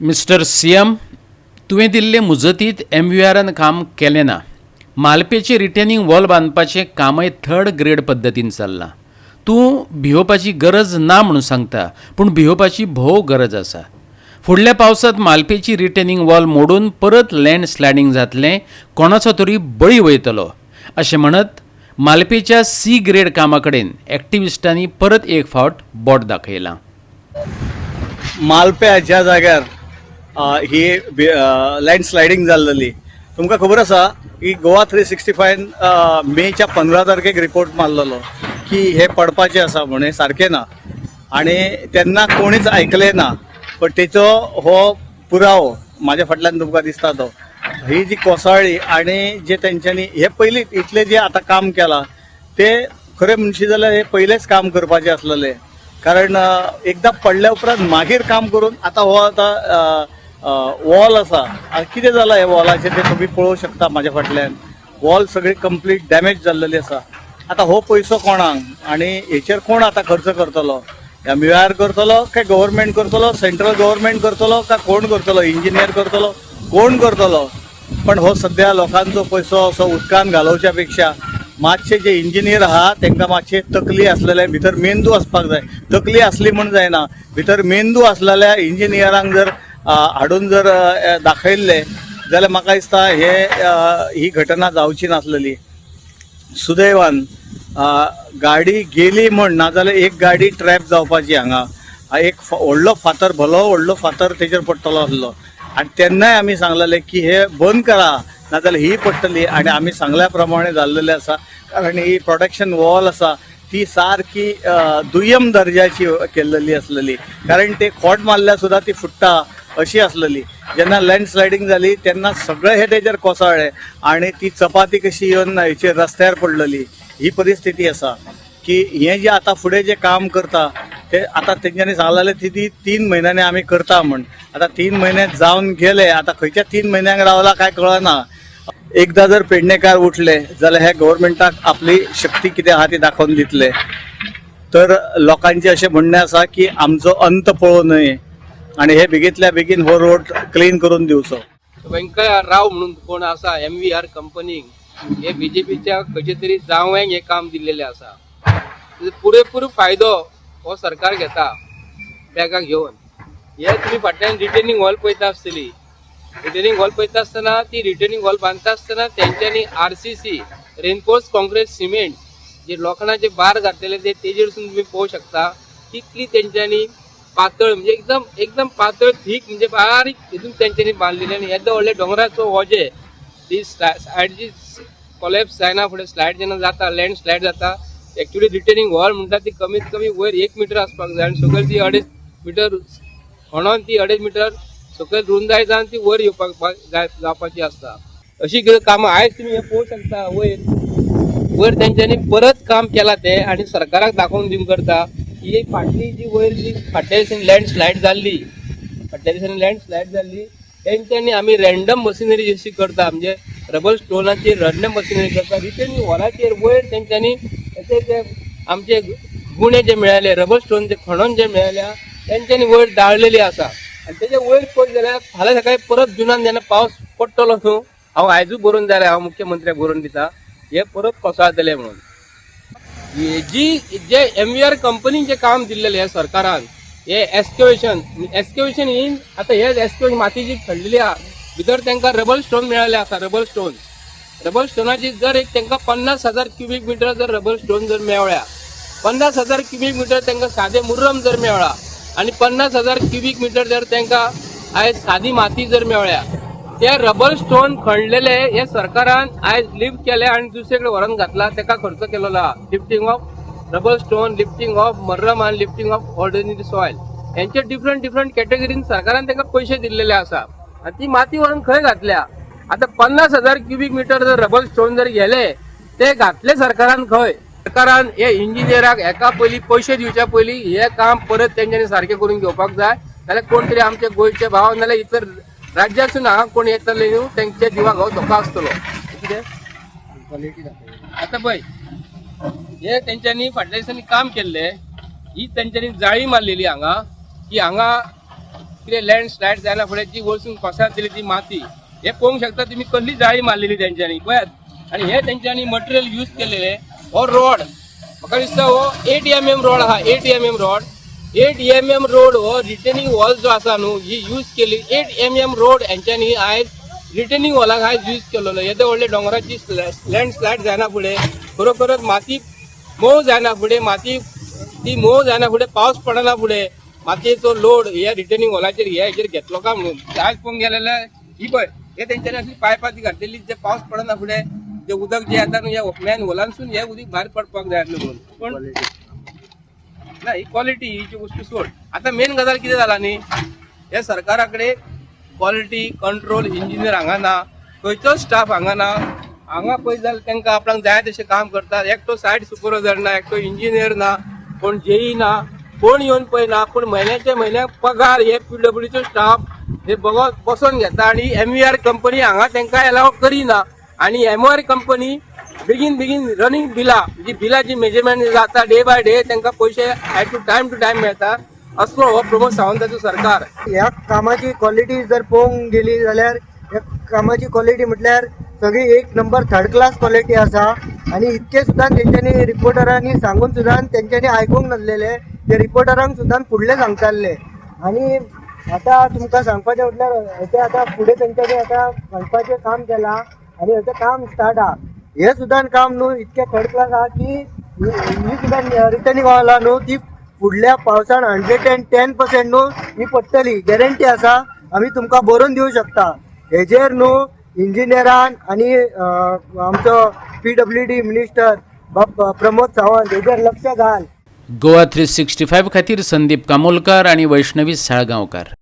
Mister CM, तुवें दिल्ले मुजतीत MVRन काम केलें ना. मालपेची रिटेनिंग वॉल बांदपाचें कामय थर्ड ग्रेड पद्दतीन चल्लां. तूं भिवपाची गरज ना म्हणून सांगता, पूण भिवपाची भोव गरज आसा. फुडल्या पावसांत मालपेची रिटेनिंग वॉल मोडून परत लँडस्लायडिंग जातलें, कोणाचो तरी बळी वयतलो अशें म्हणत मालपेच्या C ग्रेड कामा कडेन एक्टिविस्टांनी परत एक फावट बोट दाखयलां. मालप्या ज्या जाग्यार ही लँडस्लायडिंग जाल्ली, तुमकां खबर आसा की गोवा 365 मेच्या 15 तारखेक रिपोर्ट मारलेलो की हे पडपाचें आसा म्हणून सारकें ना, आनी तेन्ना कोणीच आयकलें ना. पण तेचो हो पुरावो म्हाज्या फाटल्यान तुमकां दिसता तो, ही जी कोसळ्ळी आनी जे तेंच्यांनी हे पयलीं इतलें जे आतां काम केलां ते खरें म्हणशी जाल्यार हे पयलेंच काम करपाचें आसलेलें. कारण एकदां पडल्या उपरांत मागीर काम करून आतां हो आतां वॉल आसा, कितें जालां हे वॉलाचें तें तुमी पळोवंक शकता. म्हाज्या फाटल्यान वॉल सगळी कंप्लीट डॅमेज जाल्लेली आसा. आतां हो पयसो कोणाक आनी हेचेर कोण आतां खर्च करतलो? MVR करतलो काय गव्हर्मेंट करतलो, सेंट्रल गव्हर्मेंट करतलो काय कोण करतलो? इंजिनियर करतलो, कोण करतलो? पण हो सद्या लोकांचो पयसो असो उदकान घालोवच्या पेक्षा मातशे जे इंजिनियर आहा तांकां मातशे तकली आसलेले, भितर मेंदू आसपाक जाय. तकली आसली म्हण जायना, भितर मेंदू आसलेल्या इंजिनियरांक जर हाडून जर दाखयल्ले जाल्यार म्हाका दिसता ही घटना जावची नासलेली. सुदैवान गाडी गेली म्हण नाजाल्यार एक गाडी ट्रॅप जावपाची हांगा. एक व्हडलो फातर, भलो व्हडलो फातर तेजेर पडटलो आसलो आनी तेन्नाय आमी सांगलेलें की हे बंद करा नाजाल्यार ही पडटली. आनी आमी सांगल्या प्रमाणे जाल्लेलें आसा. कारण ही प्रोटेक्शन वॉल आसा ती सारकी दुय्यम दर्जाची केल्लेली आसलेली. कारण ते खोट मारल्यार सुद्दां ती फुट्टा अशी आसलेली. जेन्ना लँडस्लायडिंग जाली तेन्ना सगळे हे तेजेर कोसळ्ळे आनी ती चपाती कशी येवन हेचेर रस्त्यार पडलेली. ही परिस्थिती आसा की हे जे आतां फुडें जे काम करता ते आतां तेंच्यांनी सांगलेलें ती 3 म्हयन्यांनी आमी करता म्हण. आतां 3 म्हयने जावन गेले, आतां खंयच्या 3 म्हयन्यांक रावला काय कळना. एकदा जर पेडणेकार उठले जाल्यार हे गव्हर्मेंटाक आपली शक्ती कितें आहा ती दाखोवन दितले. तर लोकांचे अशें म्हणणें आसा की आमचो अंत पळोवं न्हय आनी हे बेगींतल्या बेगीन हो रोड क्लीन करून दिवचो. व्यंकय्या राव म्हणून कोण आसा MVR कंपनीक, हे BJPच्या खंयचे तरी जावयांक हे काम दिल्लेले आसा. पुरेपूर फायदो हो सरकार घेता बॅगाक घेवन. हे तुम्ही फाटल्यान रिटेनिंग वॉल पळयता आसतली. रिटेनिंग वॉल पळयता आसतना ती रिटेनिंग वॉल बांदता आसतना तेंच्यांनी RCC रेनफोर्स कॉन्क्रीट सिमेंट जे लोखंडाचे बार घातलेले तेजेरसून तुम्ही पळोवंक शकता कितली तेंच्यांनी पातळ, म्हणजे एकदम पातळ थीक, म्हणजे बारीक हितून तेंच्यांनी बांदलेले. आनी येदो व्हडले डोंगराचो हो जे ती सायड जी कॉलेप्स जायना, फुडें स्लायड जेन्ना जाता, लँड स्लायड जाता, एक्चुअली रिटेनिंग वॉल म्हणटा ती कमीत कमी वयर 1 मीटर आसपाक जाय आनी सकयल ती 2.5 मीटर म्हणून ती 2.5 मीटर सकयल रुंदाय जावन ती वयर येवपाक जावपाची आसता. अशी कामां आयज तुमी हे पळोवंक शकता. वयर तेंच्यांनी परत काम केलां ते आनी सरकाराक दाखोवन दिवंक करता. ही फाटली जी वयर जी फाटल्या दिसांनी लँडस्लायड जाल्ली तेंच्यांनी आमी रँडम मशिनरी जशी करता, म्हणजे रबर स्टोनाची रँडम मशिनरी करता. रिटेनिंग वॉलाचेर वयर तेंच्यांनी ते आमचे गुणे जे मेळ्ळे, रबर स्टोन जे खणून जे मेळ्ळ्या तेंच्यांनी वयर दाळलेली आसा. आनी तेजे वयर पळयत जाल्यार फाल्यां सकाळी परत जुनान जेन्ना पावस पडटलो न्हू, हांव आयजूच बरोवन जाल्यार हांव मुख्यमंत्र्याक बरोवन दिता हे परत कोसळटले म्हणून. जे MVR कंपनीक जे काम दिल्लेले ह्या सरकारान, हे एस्क्युवेशन ही आतां हे एस्क्युवेशन माती जी खणलेली आहा भितर तांकां रबर स्टोन मेळ्ळे आसा. रबर स्टोनाची जर एक तांकां 50,000 क्युबिक मीटर जर रबर स्टोन जर मेळ्ळ्या, 50,000 क्युबिक मीटर तांकां सादे मुर्रम जर मेळ्ळा आनी 50,000 क्युबिक मीटर जर तांकां आयज सादी माती जर मेळ्ळ्या, ते रबर स्टोन खणलेले हे सरकारान आयज लिफ्ट केले आनी दुसरे कडेन व्हरून घातला. ताका खर्च केलेलो आहा. Lifting of rubber stone, lifting of murrum आनी लिफ्टिंग ऑफ ऑर्डिनरी सॉयल, हेंचे डिफरंट कॅटेगरीन सरकारान तांकां पयशे दिल्लेले आसा. आनी ती माती व्हरून खंय घातल्या? आतां 50,000 क्युबिक मीटर जर रबर स्टोन जर गेले ते घातले सरकारान खंय? सरकारान हे इंजिनियराक हेका पयलीं पयशे दिवच्या पयलीं हे काम परत तेंच्यांनी सारकें करून घेवपाक जाय. जाल्यार कोण तरी आमचे गोंयचे भाव नाल्यार इतर राज्यासून हांगा कोण येतले न्हू तेंच्या जिवाक हो धोको आसतलो. कितें आतां पळय हे तेंच्यांनी फाटल्या दिसांनी काम केल्ले, ही तेंच्यांनी जाळी मारलेली हांगा की हांगा कितें लँडस्लायड जायना फुडें जी वरसून कोसळटली ती माती हे पळोवंक शकता तुमी कसली जाळी मारलेली तेंच्यांनी पळयात आनी हे तेंच्यांनी मटेरियल यूज केलेले हो रोड म्हाका दिसता हो 8 mm रोड आहा 8 mm रोड 8 mm रोड हो रिटेनिंग वॉल जो आसा न्हू ही यूज केली 8 mm रोड हेंच्यांनी आयज रिटेनिंग वॉलाक आयज यूज केलेलो येदे व्हडले डोंगराची लँडस्लायड जायना फुडें खरोखरच माती मोव जायना फुडें माती ती मोव जायना फुडें पावस पडना फुडें मातयेचो लोड ह्या रिटेनिंग वॉलाचेर हेचेर घेतलो काय म्हणून आयज पळोवंक गेले जाल्यार ही पळय हे तेंच्यांनी असली पायपां ती घातलेली जे पावस पडना फुडें जे उदक जे येता न्हू ह्या मॅन होलांसून हे उदीक भायर पडपाक जाय आसलें म्हणून पण ना ही क्वॉलिटी ही गोष्टी सोड आता मेन गजाल कितें जाला न्ही हे सरकारा कडेन क्वॉलिटी कंट्रोल इंजिनियर हांगा ना खंयचो स्टाफ हांगा ना हांगा पळय जाल्यार तांकां आपणाक जाय तशें काम करतात एकटो सायट सुपरवायझर ना एकटो इंजिनियर ना कोण जेई ना कोण येवन पळयना पूण म्हयन्याचे म्हयन्याक पगार हे PWDचो स्टाफ हे बसोन घेता आनी MVR कंपनी हांगा तांकां एलाव करिना आनी MVR कंपनी बेगीन रनिंग बिलां जी बिलां जी मेजरमेंट जाता डे बाय डे तांकां पयशे टायम टू टायम मेळटा असलो हो प्रमोद सावंताचो सरकार ह्या कामाची क्वॉलिटी जर पळोवंक गेली जाल्यार ह्या कामाची क्वॉलिटी म्हटल्यार सगळी एक नंबर थर्ड क्लास क्वॉलिटी आसा आनी इतके सुद्दां तेंच्यांनी रिपोर्टरांनी सांगून सुद्दां तेंच्यांनी आयकूंक नासलेले ते रिपोर्टरांक सुद्दां फुडले सांगताले आनी आतां तुमकां सांगपाचें म्हटल्यार हेचें आतां फुडें तेंच्यांनी आतां घालपाचें काम केलां आनी हेचें काम स्टार्ट आहा हे सुद्दां काम न्हू इतकें थर्ड क्लास आहा की ही सुद्दां रिटर्निंग वॉला न्हू ती फुडल्या पावसान 110% न्हू ही पडटली गॅरंटी आसा आमी तुमकां बरोवन दिवं शकता हेजेर न्हू इंजिनियरान आनी आमचो PWD मिनिस्टर प्रमोद सावंत हेजेर लक्ष घाल. गोवा 365 खातीर संदीप कामोलकार आनी वैष्णवी साळगांवकार.